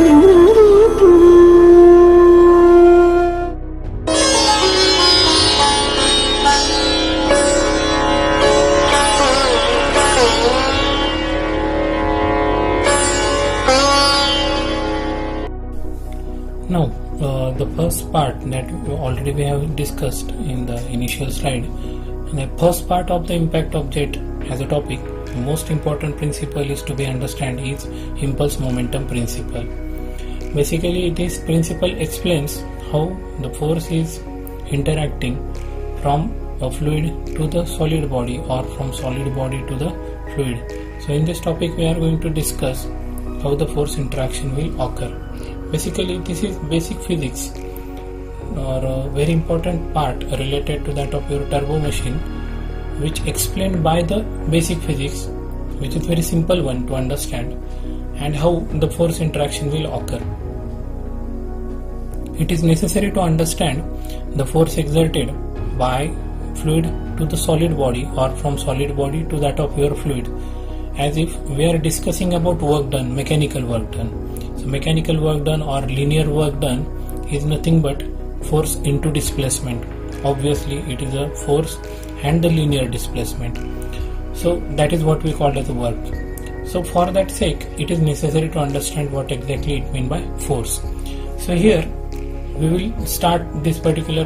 Now, the first part that already we have discussed in the initial slide, the first part of the impact object as a topic, the most important principle is to be understand is impulse momentum principle. Basically, this principle explains how the force is interacting from a fluid to the solid body or from solid body to the fluid. So in this topic we are going to discuss how the force interaction will occur. Basically, this is basic physics or a very important part related to that of your turbo machine, which explained by the basic physics, which is very simple one to understand, and how the force interaction will occur. It is necessary to understand the force exerted by fluid to the solid body or from solid body to that of your fluid, as if we are discussing about work done, mechanical work done. So mechanical work done or linear work done is nothing but force into displacement. Obviously it is a force and the linear displacement. So that is what we call as a work. So for that sake it is necessary to understand what exactly it means by force. So here we will start this particular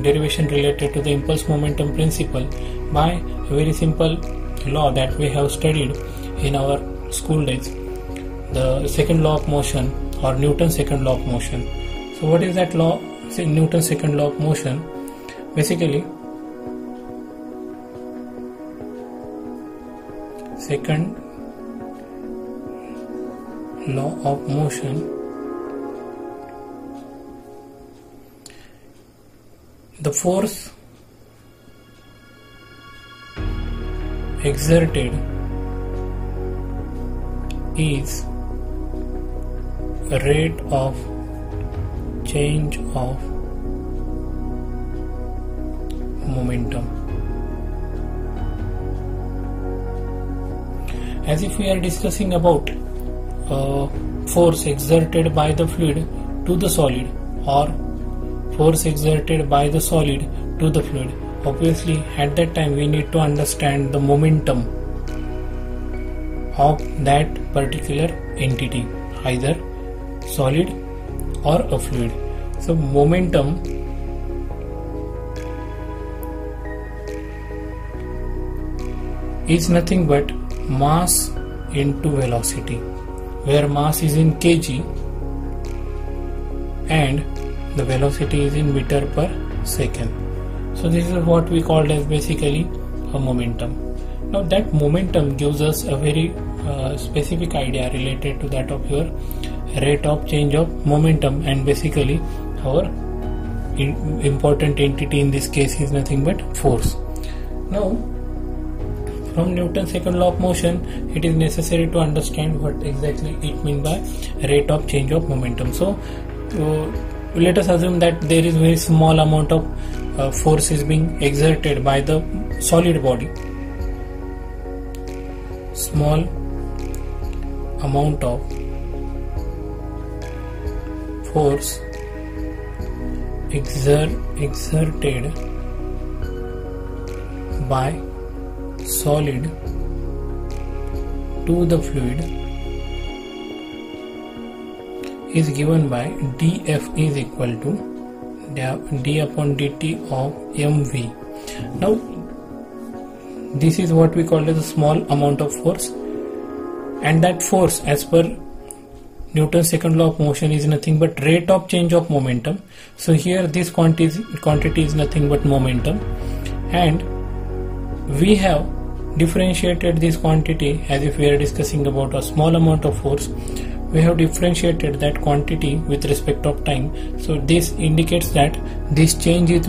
derivation related to the impulse momentum principle by a very simple law that we have studied in our school days, the second law of motion or Newton's second law of motion. So what is that law? Say Newton's second law of motion. Basically, second law of motion, the force exerted is a rate of change of momentum. As if we are discussing about force exerted by the fluid to the solid or force exerted by the solid to the fluid. Obviously at that time we need to understand the momentum of that particular entity, either solid or a fluid. So momentum is nothing but mass into velocity, where mass is in kg and the velocity is in meter per second. So this is what we called as basically a momentum. Now that momentum gives us a very specific idea related to that of your rate of change of momentum, and basically our important entity in this case is nothing but force. Now from Newton's second law of motion it is necessary to understand what exactly it means by rate of change of momentum. So let us assume that there is very small amount of force is being exerted by the solid body. Small amount of force exerted by solid to the fluid is given by dF is equal to d upon dt of mv. Now this is what we call as a small amount of force, and that force as per Newton's second law of motion is nothing but rate of change of momentum. So here this quantity is nothing but momentum, and we have differentiated this quantity as if we are discussing about a small amount of force. We have differentiated that quantity with respect of time. So this indicates that this changes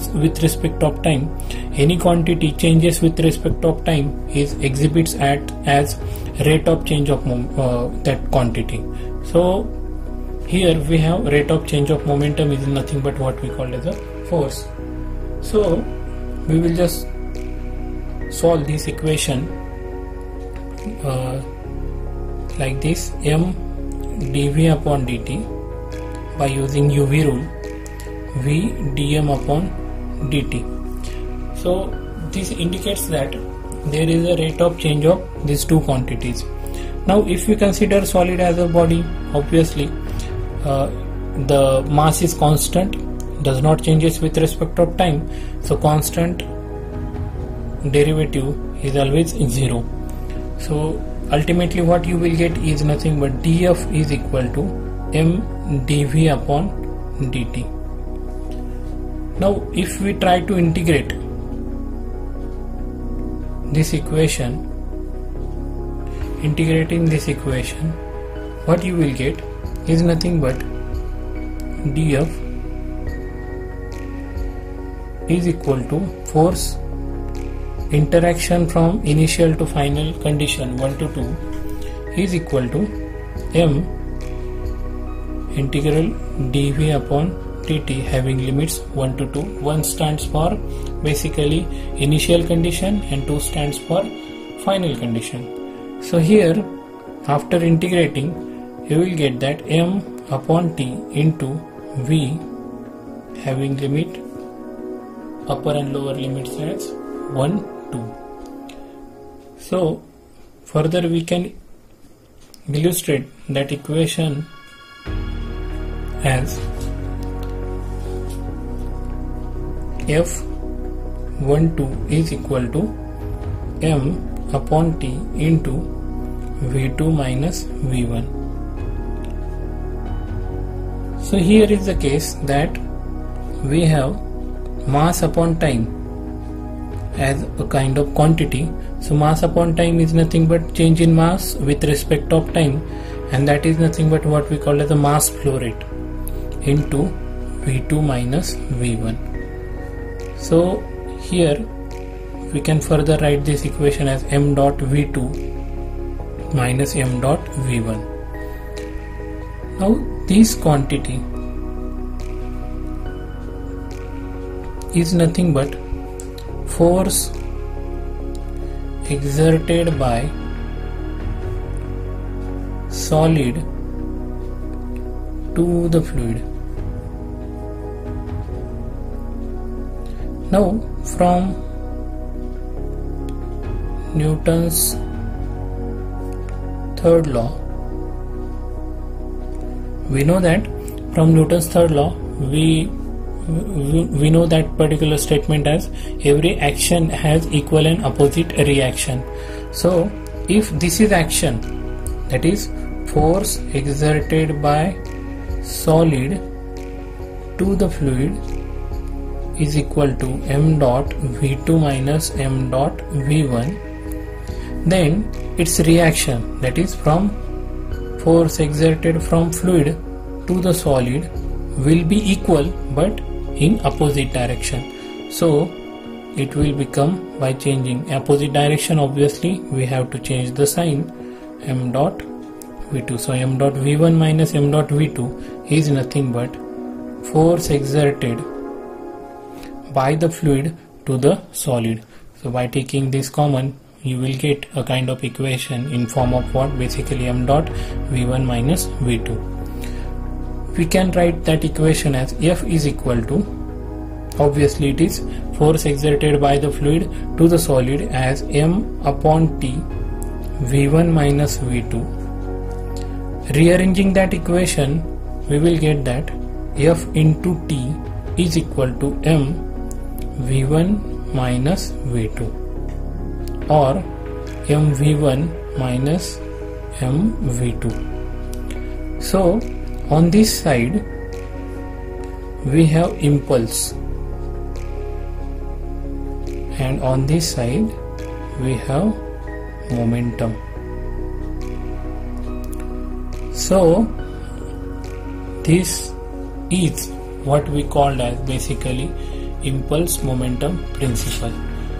with respect of time. Any quantity changes with respect of time is exhibits as rate of change of that quantity. So here we have rate of change of momentum is nothing but what we call as a force. So we will just solve this equation like this: m dv upon dt by using UV rule, v dm upon dt. So this indicates that there is a rate of change of these two quantities. Now if we consider solid as a body, obviously the mass is constant, does not changes with respect of time, so constant derivative is always 0. So ultimately what you will get is nothing but df is equal to m dv upon dt. Now if we try to integrate this equation, integrating this equation, what you will get is nothing but df is equal to force interaction from initial to final condition 1 to 2 is equal to m integral dv upon dt having limits 1 to 2. 1 stands for basically initial condition and 2 stands for final condition. So here after integrating you will get that m upon t into v having limit upper and lower limits as 1, 2. So further we can illustrate that equation as f12 is equal to m upon t into v2 minus v1. So here is the case that we have mass upon time as a kind of quantity. So mass upon time is nothing but change in mass with respect of time, and that is nothing but what we call as the mass flow rate into v2 minus v1. So here we can further write this equation as m dot v2 minus m dot v1. Now this quantity is nothing but force exerted by solid to the fluid. Now from Newton's third law, we know that from Newton's third law we know that particular statement as every action has equal and opposite reaction. So if this is action, that is force exerted by solid to the fluid is equal to m dot v2 minus m dot v1, then its reaction, that is from force exerted from fluid to the solid, will be equal but in opposite direction. So it will become, by changing opposite direction, obviously we have to change the sign, m dot v2. So m dot v1 minus m dot v2 is nothing but force exerted by the fluid to the solid. So by taking this common, you will get a kind of equation in form of what? Basically m dot v1 minus v2. We can write that equation as F is equal to, obviously it is force exerted by the fluid to the solid, as m upon t v1 minus v2. Rearranging that equation, we will get that F into t is equal to m v1 minus v2, or m v1 minus m v2. So on this side we have impulse, and on this side we have momentum. So this is what we called as basically impulse momentum principle.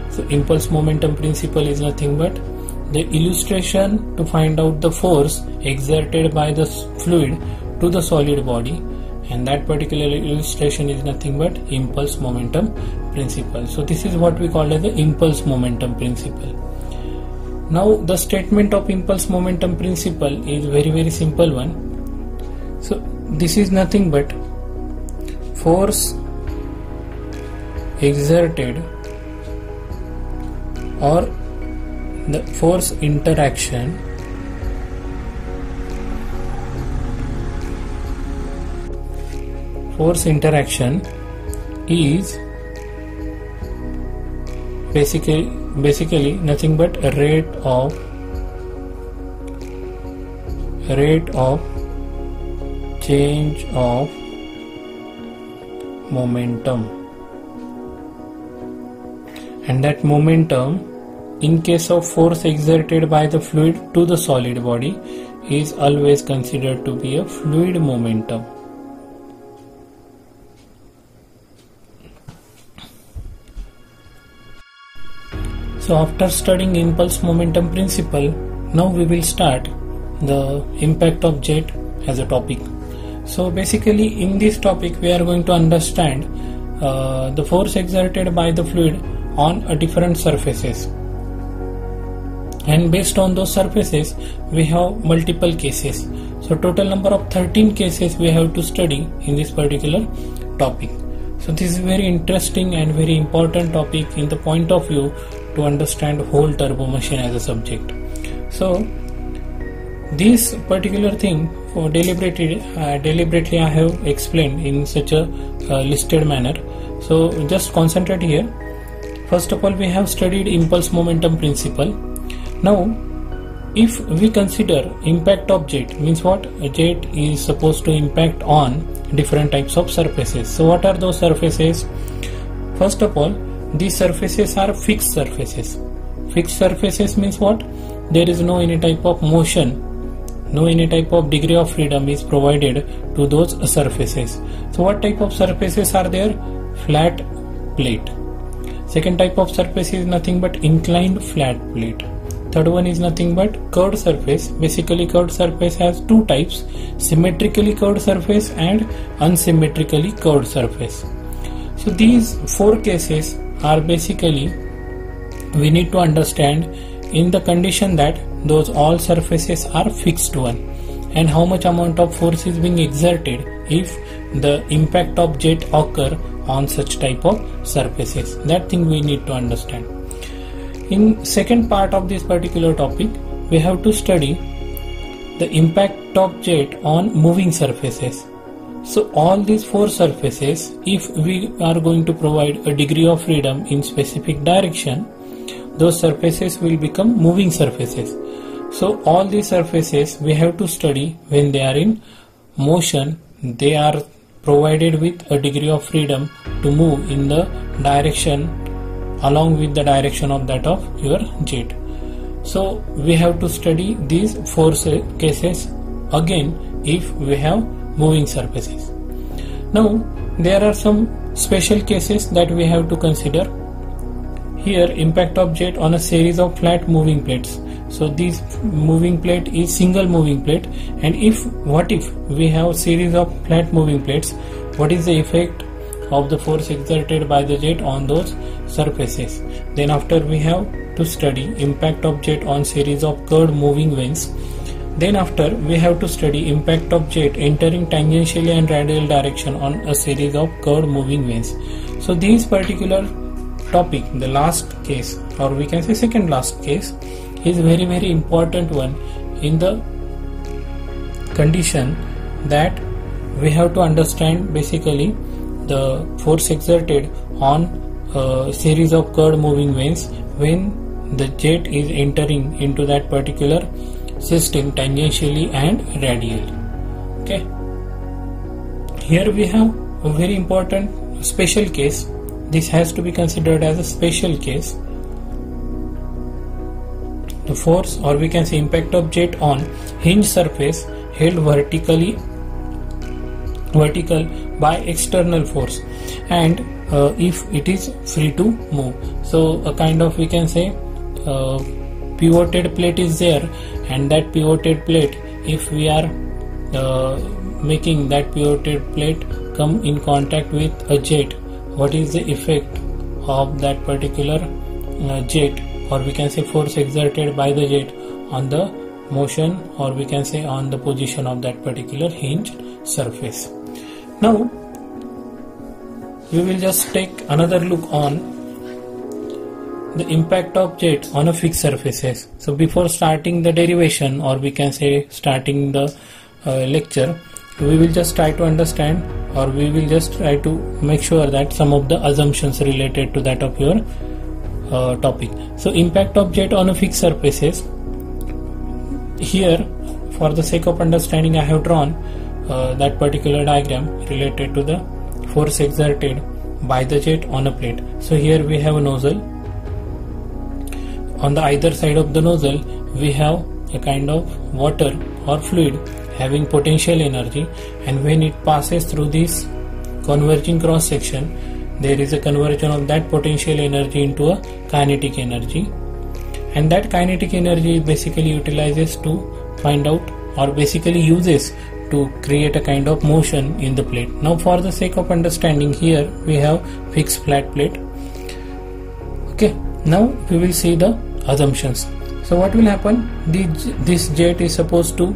So impulse momentum principle is nothing but the illustration to find out the force exerted by the fluid to the solid body, and that particular illustration is nothing but impulse momentum principle. So this is what we call as the impulse momentum principle. Now the statement of impulse momentum principle is very simple one. So this is nothing but force exerted or the force interaction is basically nothing but a rate of change of momentum, and that momentum in case of force exerted by the fluid to the solid body is always considered to be a fluid momentum. So after studying impulse momentum principle, now we will start the impact of jet as a topic. So basically in this topic we are going to understand the force exerted by the fluid on different surfaces, and based on those surfaces we have multiple cases. So total number of 13 cases we have to study in this particular topic. So this is very interesting and very important topic in the point of view to understand whole turbo machine as a subject. So this particular thing for deliberately I have explained in such a listed manner. So just concentrate here. First of all, we have studied impulse momentum principle. Now if we consider impact of jet, means what? A jet is supposed to impact on different types of surfaces. So what are those surfaces? First of all, these surfaces are fixed surfaces. Fixed surfaces means what? There is no any type of motion, no any type of degree of freedom is provided to those surfaces. So what type of surfaces are there? Flat plate. Second type of surface is nothing but inclined flat plate. Third one is nothing but curved surface. Basically curved surface has two types: symmetrically curved surface and unsymmetrically curved surface. So these four cases are basically we need to understand in the condition that those all surfaces are fixed one, and how much amount of force is being exerted if the impact of jet occur on such type of surfaces. That thing we need to understand. In second part of this particular topic, we have to study the impact of jet on moving surfaces. So all these four surfaces, if we are going to provide a degree of freedom in specific direction, those surfaces will become moving surfaces. So all these surfaces we have to study when they are in motion. They are provided with a degree of freedom to move in the direction along with the direction of that of your jet. So we have to study these four cases again if we have moving surfaces. Now there are some special cases that we have to consider. Here impact of jet on a series of flat moving plates. So this moving plate is single moving plate, and what if we have series of flat moving plates, what is the effect of the force exerted by the jet on those surfaces? Then after we have to study impact of jet on series of curved moving vanes. Then after we have to study impact of jet entering tangentially and radial direction on a series of curved moving vanes. So this particular topic, the last case, or we can say second last case, is very very important one in the condition that we have to understand basically the force exerted on a series of curved moving vanes when the jet is entering into that particular system tangentially and radially. Okay, here we have a very important special case. This has to be considered as a special case. The force, or we can say impact of jet on hinge surface held vertical by external force, and if it is free to move. So a kind of, we can say, pivoted plate is there, and that pivoted plate, if we are making that pivoted plate come in contact with a jet, what is the effect of that particular jet, or we can say force exerted by the jet on the motion, or we can say on the position of that particular hinged surface. Now we will just take another look on the impact of jet on a fixed surfaces. So before starting the derivation, or we can say starting the lecture, we will just try to understand, or we will just try to make sure that some of the assumptions related to that of your topic. So impact of jet on a fixed surfaces. Here, for the sake of understanding, I have drawn that particular diagram related to the force exerted by the jet on a plate. So here we have a nozzle. On the either side of the nozzle we have a kind of water or fluid having potential energy, and when it passes through this converging cross section, there is a conversion of that potential energy into a kinetic energy, and that kinetic energy basically utilizes to find out, or basically uses to create a kind of motion in the plate. Now for the sake of understanding, here we have fixed flat plate. Okay, now we will see the assumptions. So what will happen, this jet is supposed to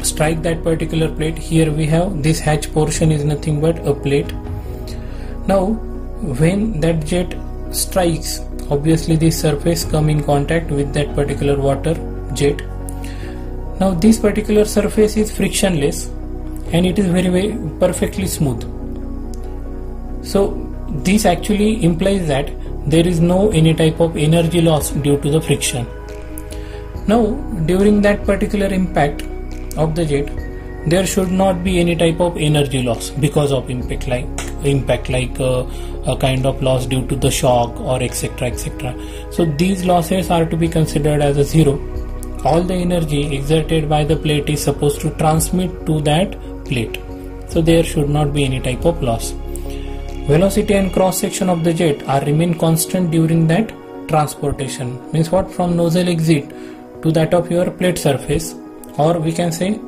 strike that particular plate. Here we have this hatch portion is nothing but a plate. Now when that jet strikes, obviously this surface come in contact with that particular water jet. Now this particular surface is frictionless and it is very perfectly smooth. So this actually implies that there is no any type of energy loss due to the friction. Now during that particular impact of the jet, there should not be any type of energy loss because of impact, like a kind of loss due to the shock or etc. So these losses are to be considered as a zero. All the energy exerted by the plate is supposed to transmit to that plate, so there should not be any type of loss. Velocity and cross section of the jet are remain constant during that transportation. Means what, from nozzle exit to that of your plate surface, or we can say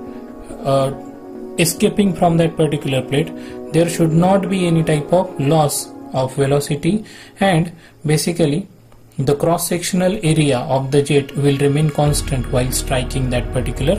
escaping from that particular plate, there should not be any type of loss of velocity, and basically the cross-sectional area of the jet will remain constant while striking that particular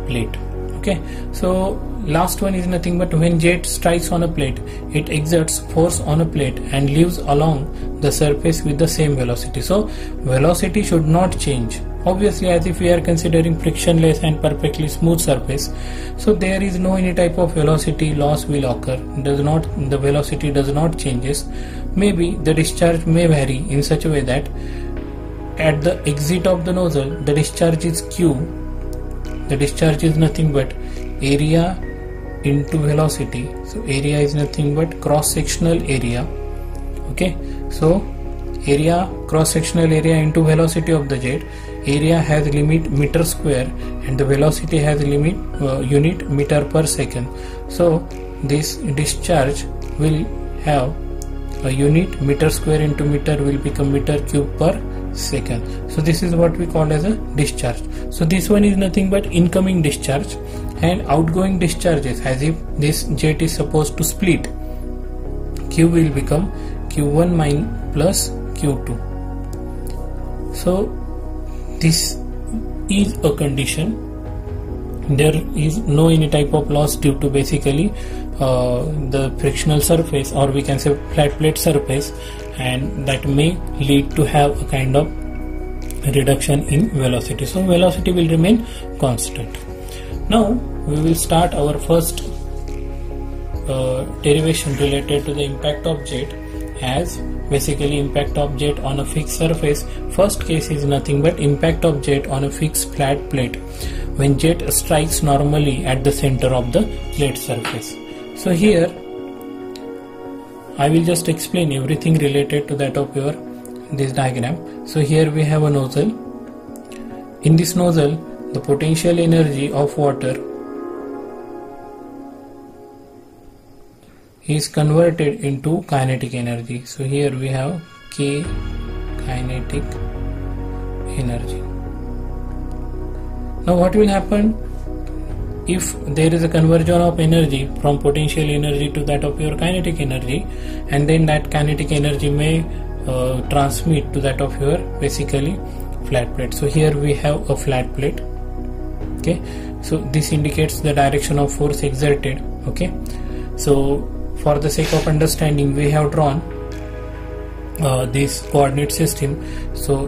plate. Okay, so last one is nothing but when jet strikes on a plate, it exerts force on a plate and leaves along the surface with the same velocity. So velocity should not change, obviously, as if we are considering frictionless and perfectly smooth surface. So there is no any type of velocity loss will occur. The velocity does not changes. Maybe the discharge may vary in such a way that at the exit of the nozzle the discharge is Q. The discharge is nothing but area into velocity. So area is nothing but cross-sectional area. Okay, so area, cross-sectional area into velocity of the jet. Area has limit meter square and the velocity has limit unit meter per second. So this discharge will have a unit meter square into meter will become meter cube per second. So this is what we call as a discharge. So this one is nothing but incoming discharge, and outgoing discharges, as if this jet is supposed to split, Q will become Q1 plus Q2. So this is a condition. There is no any type of loss due to basically the frictional surface, or we can say flat plate surface, and that may lead to have a kind of reduction in velocity. So velocity will remain constant. Now we will start our first derivation related to the impact of jet, as basically impact of jet on a fixed surface. First case is nothing but impact of jet on a fixed flat plate when jet strikes normally at the center of the plate surface. So here I will just explain everything related to that of your this diagram. So here we have a nozzle. In this nozzle, the potential energy of water is converted into kinetic energy. So here we have K kinetic energy. Now what will happen if there is a conversion of energy from potential energy to that of your kinetic energy, and then that kinetic energy may transmit to that of your basically flat plate. So here we have a flat plate. Okay, so this indicates the direction of force exerted. Okay, so for the sake of understanding, we have drawn this coordinate system. So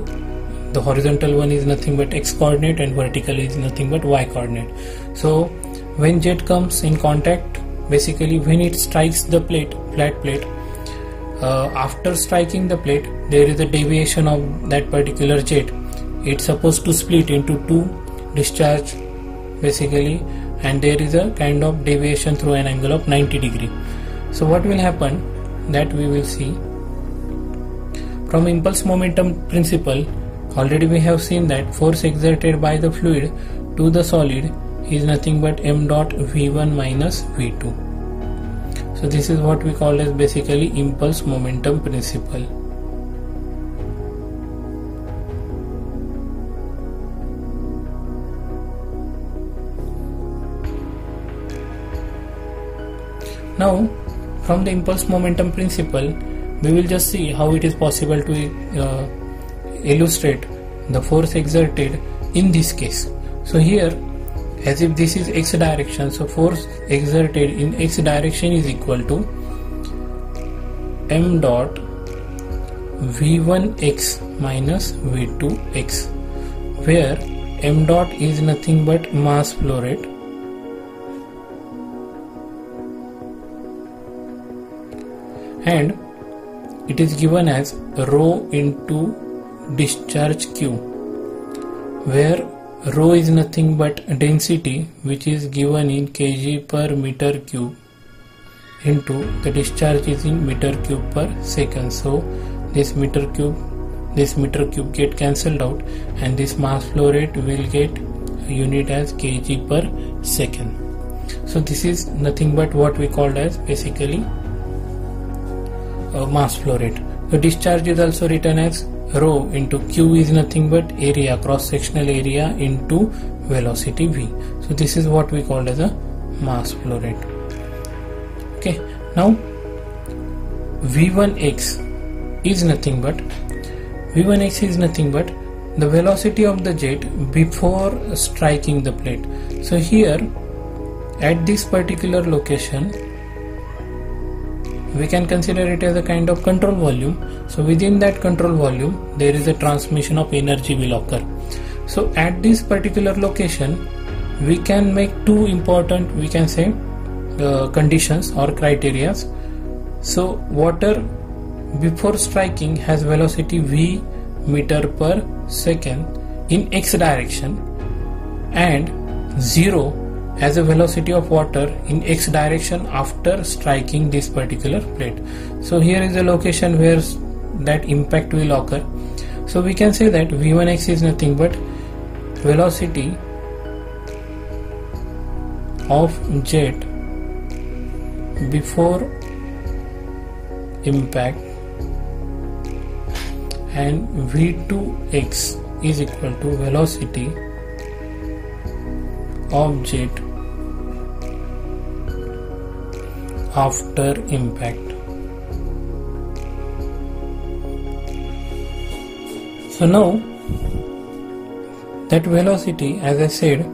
the horizontal one is nothing but x coordinate and vertical is nothing but y coordinate. So when jet comes in contact, basically when it strikes the plate, flat plate, after striking the plate, there is a deviation of that particular jet. It's supposed to split into two discharge basically, and there is a kind of deviation through an angle of 90 degree. So what will happen, that we will see from impulse momentum principle. Already we have seen that force exerted by the fluid to the solid is nothing but m dot v1 minus v2. So this is what we call as basically impulse momentum principle. Now from the impulse momentum principle, we will just see how it is possible to illustrate the force exerted in this case. So here, as if this is x direction, so force exerted in x direction is equal to m dot v1x minus v2x, where m dot is nothing but mass flow rate and it is given as rho into discharge q, where rho is nothing but density, which is given in kg per meter cube, into the discharge is in meter cube per second. So this meter cube get cancelled out, and this mass flow rate will get a unit as kg per second. So this is nothing but what we called as basically mass flow rate. The discharge is also written as rho into q is nothing but area, cross sectional area, into velocity v. So this is what we call as a mass flow rate. Okay, now v1x is nothing but the velocity of the jet before striking the plate. So here at this particular location, we can consider it as a kind of control volume. So within that control volume, there is a transmission of energy will occur. So at this particular location, we can make two important, we can say, conditions or criteria. So water before striking has velocity v meter per second in x direction, and 0 as a velocity of water in x direction after striking this particular plate. So here is a location where that impact will occur. So we can say that v1x is nothing but velocity of jet before impact, and v2x is equal to velocity of jet after impact. So now that velocity, as I said,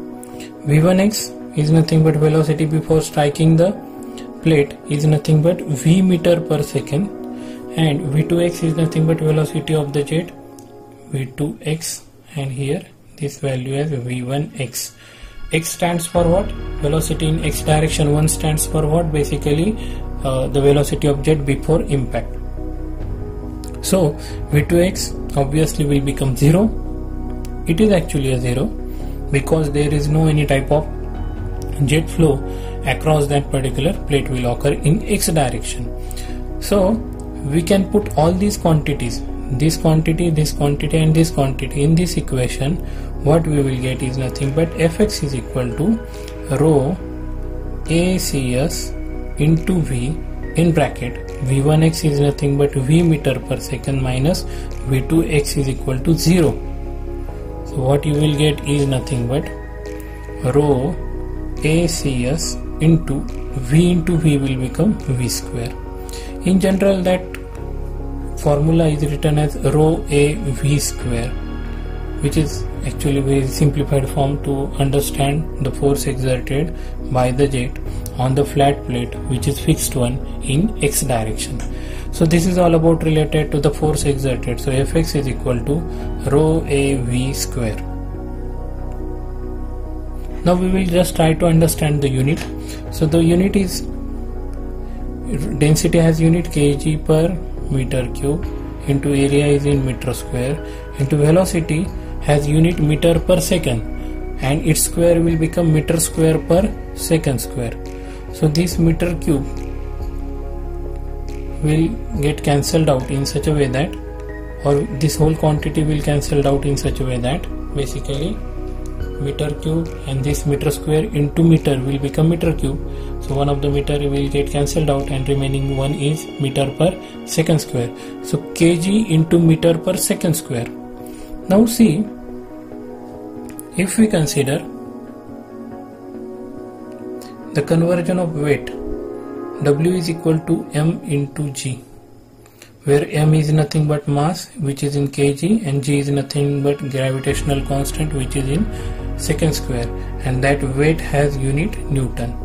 v1x is nothing but velocity before striking the plate is nothing but v meter per second, and v2x is nothing but velocity of the jet v2x, and here this value as v1x. X stands for what? Velocity in x direction. 1 stands for what? Basically the velocity of jet before impact. So v2x obviously will become 0. It is actually a 0 because there is no any type of jet flow across that particular plate will occur in x direction. So we can put all these quantities, this quantity, this quantity and this quantity in this equation. What we will get is nothing but fx is equal to rho ACS into v in bracket v1x is nothing but v meter per second minus v2x is equal to 0. So what you will get is nothing but rho ACS into v will become v square. In general, that formula is written as rho a v square, which is actually very simplified form to understand the force exerted by the jet on the flat plate, which is fixed one in x direction. So this is all about related to the force exerted. So Fx is equal to rho a v square. Now we will just try to understand the unit. So the unit is, density has unit kg per meter cube, into area is in meter square, into velocity has unit meter per second, and its square will become meter square per second square. So this meter cube will get cancelled out in such a way that, or this whole quantity will cancelled out in such a way that basically meter cube and this meter square into meter will become meter cube. So one of the meter will get cancelled out and remaining one is meter per second square. So kg into meter per second square. Now see, if we consider the conversion of weight, W is equal to m into g, where m is nothing but mass, which is in kg, and g is nothing but gravitational constant, which is in second square, and that weight has unit Newton.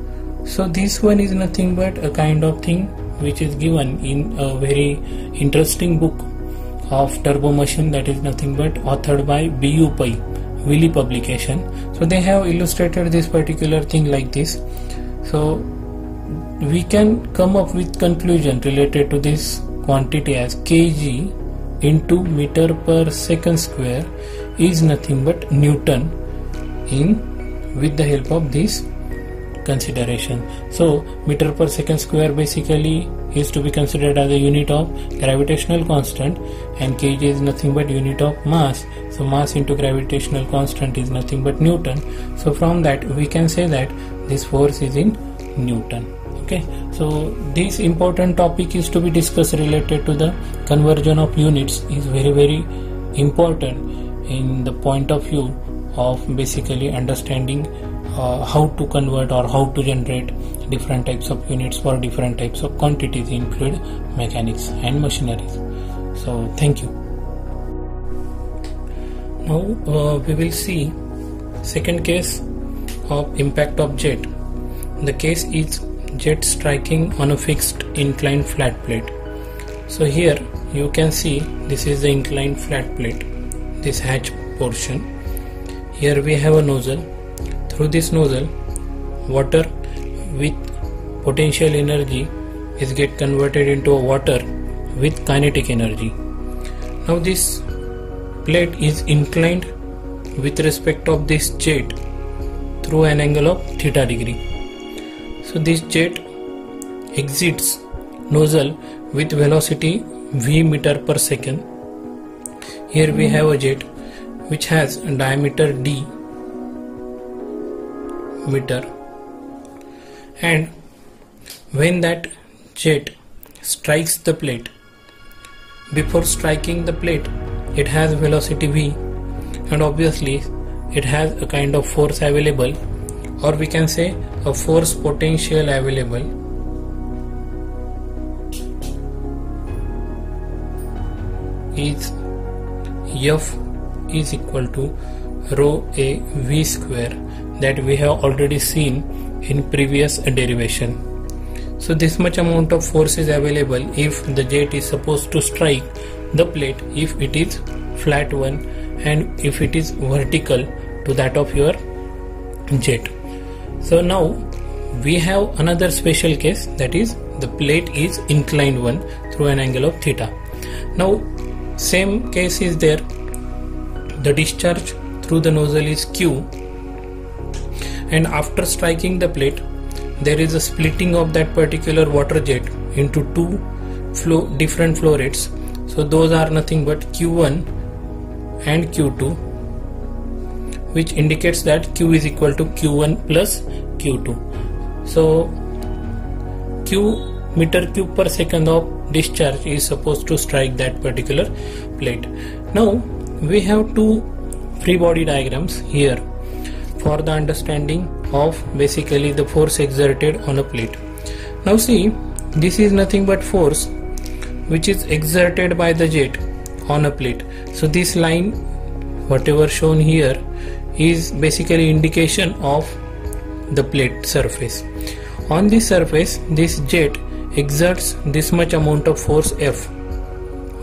So this one is nothing but a kind of thing which is given in a very interesting book of turbo machine, that is nothing but authored by BU Pai, Willy publication. So they have illustrated this particular thing like this. So we can come up with conclusion related to this quantity as kg into meter per second square is nothing but Newton with the help of this consideration. So meter per second square basically is to be considered as a unit of gravitational constant, and kg is nothing but unit of mass. So mass into gravitational constant is nothing but Newton. So from that we can say that this force is in Newton. Okay, so this important topic is to be discussed related to the conversion of units, is very important in the point of view of basically understanding how to convert or how to generate different types of units for different types of quantities in fluid mechanics and machineries. So thank you. Now we will see second case of impact of jet. The case is jet striking on a fixed inclined flat plate. So here you can see this is the inclined flat plate, this hatch portion. Here we have a nozzle. Through this nozzle, water with potential energy is get converted into a water with kinetic energy. Now this plate is inclined with respect of this jet through an angle of theta degree. So this jet exits nozzle with velocity v meter per second. Here we have a jet which has a diameter d meter, and when that jet strikes the plate, before striking the plate it has velocity v, and obviously it has a kind of force available, or we can say a force potential available is F is equal to rho a v square, that we have already seen in previous derivation. So this much amount of force is available if the jet is supposed to strike the plate, if it is flat one and if it is vertical to that of your jet. So now we have another special case, that is the plate is inclined one through an angle of theta. Now same case is there, the discharge through the nozzle is Q, and after striking the plate there is a splitting of that particular water jet into two different flow rates. So those are nothing but Q1 and Q2, which indicates that Q is equal to Q1 plus Q2. So Q meter cube per second of discharge is supposed to strike that particular plate. Now we have two free body diagrams here for the understanding of basically the force exerted on a plate. Now see, this is nothing but force which is exerted by the jet on a plate. So this line whatever shown here is basically indication of the plate surface. On this surface, this jet exerts this much amount of force F.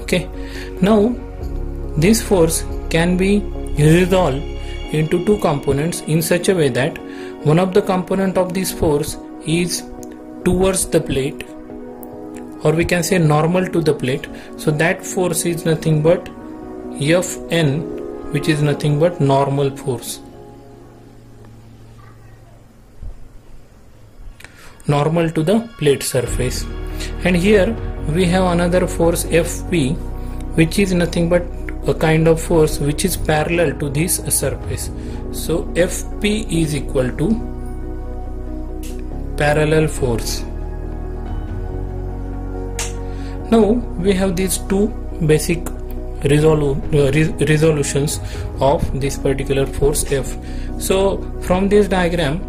Okay, now this force can be resolved into two components in such a way that one of the component of this force is towards the plate, or we can say normal to the plate. So that force is nothing but Fn, which is nothing but normal force, normal to the plate surface. And here we have another force Fp, which is nothing but a kind of force which is parallel to this surface. So Fp is equal to parallel force. Now we have these two basic resolutions of this particular force F. So from this diagram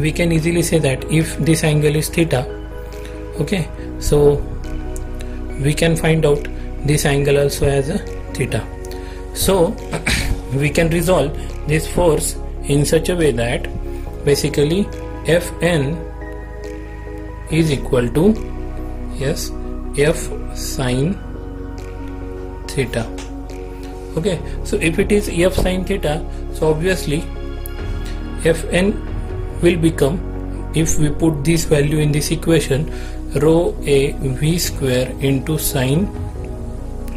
we can easily say that if this angle is theta, okay, so we can find out this angle also as a theta. So we can resolve this force in such a way that basically Fn is equal to F sine theta. Okay, so if it is F sine theta, so obviously Fn will become, if we put this value in this equation, rho a v square into sine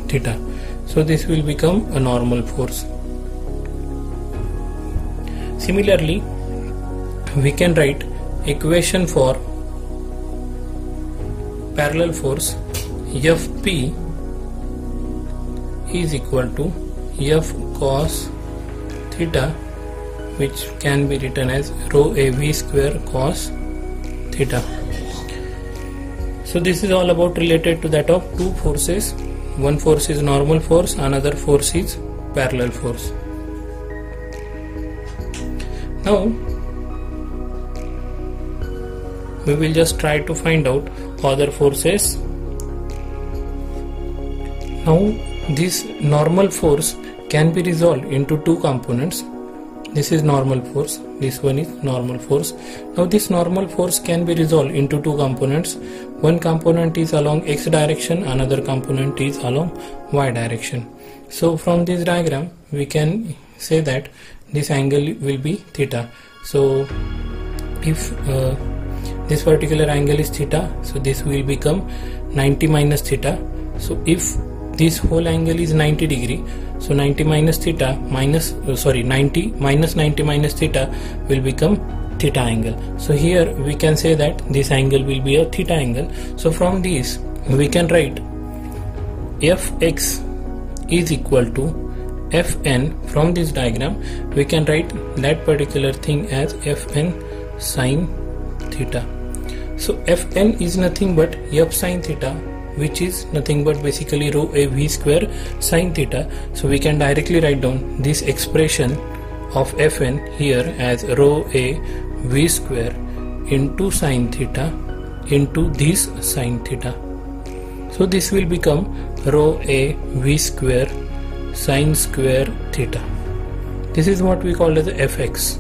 theta. So this will become a normal force. Similarly, we can write equation for parallel force. Fp is equal to F cos theta, which can be written as rho a v square cos theta. So this is all about related to that of two forces. One force is normal force, another force is parallel force. Now we will just try to find out other forces. Now this normal force can be resolved into two components. This is normal force, this one is normal force. Now this normal force can be resolved into two components. One component is along x direction, another component is along y direction. So from this diagram we can say that this angle will be theta. So if this particular angle is theta, so this will become 90 minus theta. So if this whole angle is 90 degree, so 90 minus theta minus 90 minus 90 minus theta will become theta angle. So here we can say that this angle will be a theta angle. So from this we can write Fx is equal to Fn. From this diagram we can write that particular thing as Fn sine theta. So Fn is nothing but F sine theta, which is nothing but basically rho a v square sine theta. So we can directly write down this expression of Fn here as rho a v square into sine theta into this sine theta. So this will become rho a v square sine square theta. This is what we call as the Fx.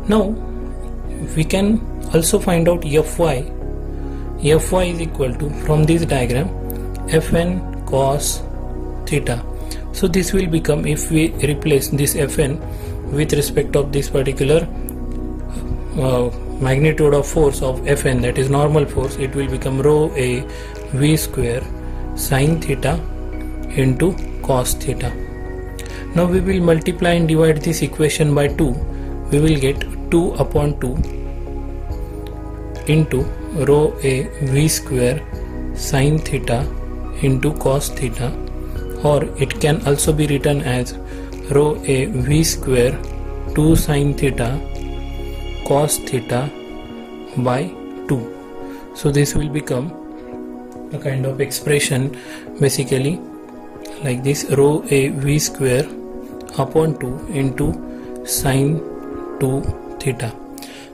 Now we can also find out Fy. Fy is equal to, from this diagram, Fn cos theta. So this will become, if we replace this Fn with respect of this particular magnitude of force of Fn, that is normal force, it will become rho a v square sine theta into cos theta. Now we will multiply and divide this equation by 2. We will get 2 upon 2 into rho a v square sine theta into cos theta, or it can also be written as rho a v square 2 sine theta cos theta by 2. So this will become a kind of expression basically like this, rho a v square upon 2 into sine 2 theta.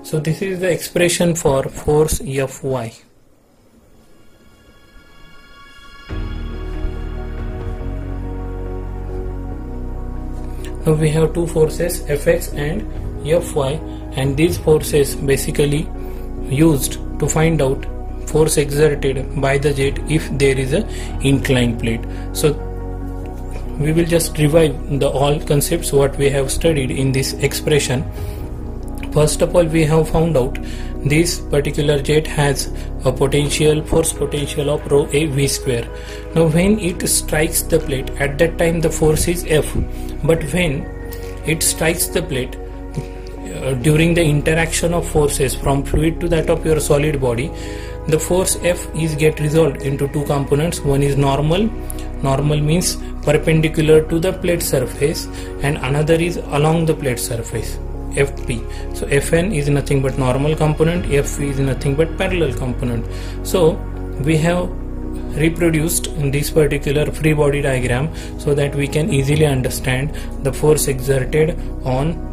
So this is the expression for force Fy. Now we have two forces, Fx and Fy, and these forces basically used to find out force exerted by the jet if there is a inclined plate. So we will just revive the all concepts what we have studied in this expression. First of all, we have found out this particular jet has a force potential of rho a v square. Now when it strikes the plate, at that time the force is F, but when it strikes the plate during the interaction of forces from fluid to that of your solid body, the force F is get resolved into two components. One is normal means perpendicular to the plate surface, and another is along the plate surface, Fp. So Fn is nothing but normal component, Fp is nothing but parallel component. So we have reproduced this particular free body diagram so that we can easily understand the force exerted on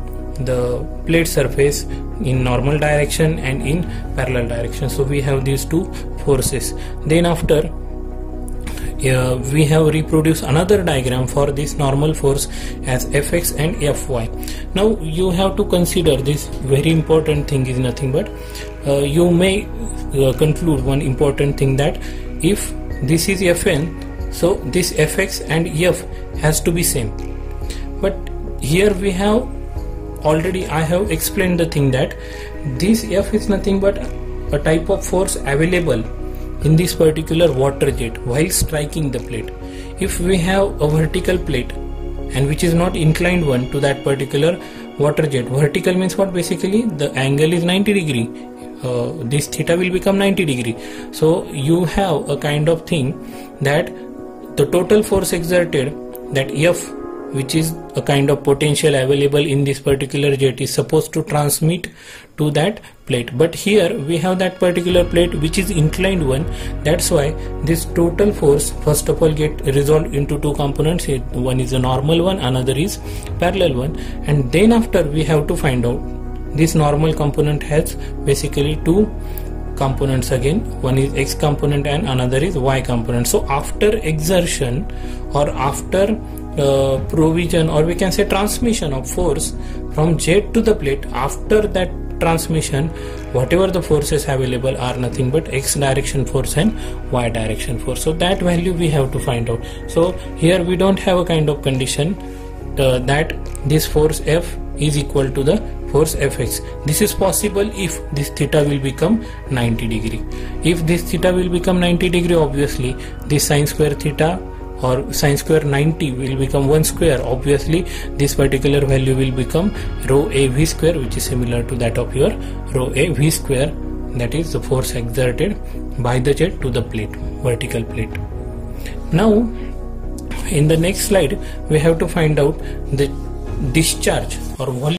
the plate surface in normal direction and in parallel direction. So we have these two forces. Then after we have reproduced another diagram for this normal force as Fx and Fy. Now you have to consider this very important thing is nothing but you may conclude one important thing, that if this is Fn, so this Fx and F has to be same. But here we have already, I have explained the thing that this F is nothing but a type of force available in this particular water jet while striking the plate. If we have a vertical plate and which is not inclined one to that particular water jet, vertical means what? Basically the angle is 90 degree, this theta will become 90 degree. So you have a kind of thing that the total force exerted, that F, which is a kind of potential available in this particular jet, is supposed to transmit to that plate. But here we have that particular plate which is inclined one. That's why this total force first of all get resolved into two components. One is a normal one, another is parallel one, and then after we have to find out this normal component has basically two components again. One is x component and another is y component. So after exertion or after provision, or we can say transmission of force from jet to the plate, after that transmission whatever the forces available are nothing but x direction force and y direction force. So that value we have to find out. So here we don't have a kind of condition that this force F is equal to the force Fx. This is possible if this theta will become 90 degree. If this theta will become 90 degree, obviously this sine square theta or sine square 90 will become 1 square. Obviously this particular value will become rho a v square, which is similar to that of your rho a v square, that is the force exerted by the jet to the plate, vertical plate. Now in the next slide we have to find out the discharge or volume